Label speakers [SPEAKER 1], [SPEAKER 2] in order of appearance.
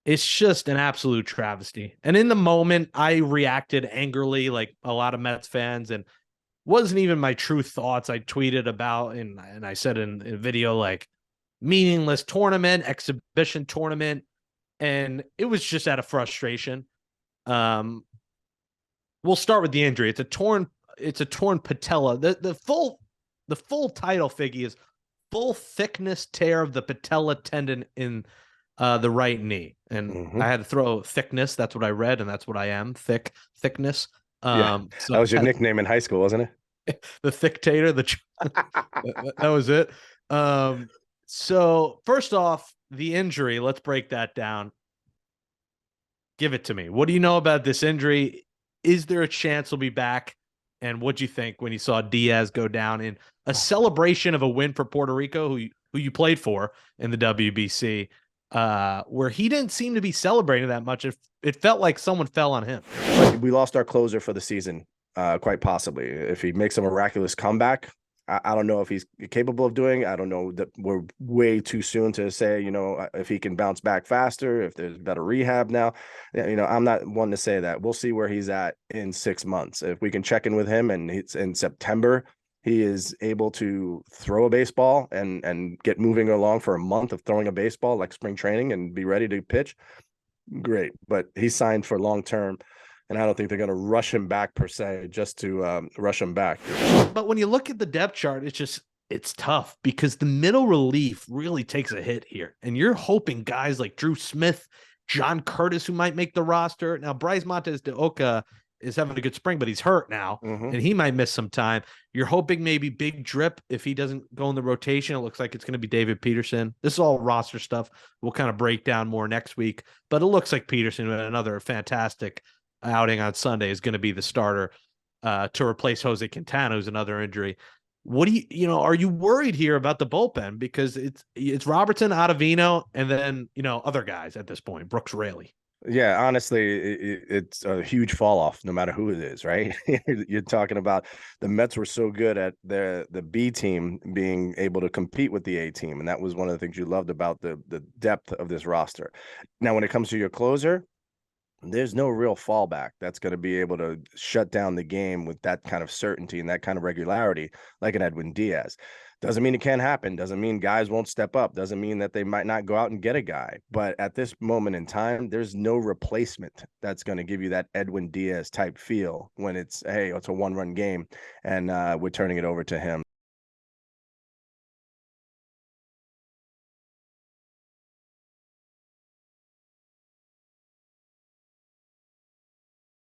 [SPEAKER 1] It's just an absolute travesty. And in the moment, I reacted angrily like a lot of Mets fans, and wasn't even my true thoughts. I tweeted about and I said in video like meaningless tournament, exhibition tournament, and it was just out of frustration. Um, we'll start with the injury. It's a torn patella. The full title, Figgy, is full thickness tear of the patella tendon in the right knee. And I had to throw thickness. That's what I read, and that's what I am. Thickness.
[SPEAKER 2] So that was your nickname in high school, wasn't
[SPEAKER 1] it? The thick tater. That was it. So first off, the injury. Let's break that down. Give it to me. What do you know about this injury? Is there a chance he'll be back? And what'd you think when you saw Diaz go down in a celebration of a win for Puerto Rico, who you played for in the WBC, where he didn't seem to be celebrating that much? It felt like someone fell on him.
[SPEAKER 2] We lost our closer for the season, quite possibly. If he makes a miraculous comeback, I don't know if he's capable of doing. I don't know, that we're way too soon to say, if he can bounce back faster, if there's better rehab now. I'm not one to say that. We'll see where he's at in 6 months. If we can check in with him and it's in September, he is able to throw a baseball and get moving along for a month of throwing a baseball like spring training and be ready to pitch, great. But he's signed for long term. And I don't think they're going to rush him back per se, just to rush him back.
[SPEAKER 1] But when you look at the depth chart, it's tough because the middle relief really takes a hit here. And you're hoping guys like Drew Smith, John Curtis, who might make the roster. Now, Bryce Montes de Oca is having a good spring, but he's hurt now, and he might miss some time. You're hoping maybe Big Drip, if he doesn't go in the rotation, it looks like it's going to be David Peterson. This is all roster stuff. We'll kind of break down more next week. But it looks like Peterson, another fantastic outing on Sunday, is going to be the starter to replace Jose Quintana, who's another injury. What do are you worried here about the bullpen? Because it's Robertson, Ottavino, and then, other guys at this point, Brooks Raley.
[SPEAKER 2] Yeah, honestly, it's a huge fall off no matter who it is, right? You're talking about the Mets were so good at the B team being able to compete with the A team. And that was one of the things you loved about the depth of this roster. Now, when it comes to your closer, there's no real fallback that's going to be able to shut down the game with that kind of certainty and that kind of regularity like an Edwin Diaz. Doesn't mean it can't happen. Doesn't mean guys won't step up. Doesn't mean that they might not go out and get a guy. But at this moment in time, there's no replacement that's going to give you that Edwin Diaz type feel when it's a one-run game and we're turning it over to him.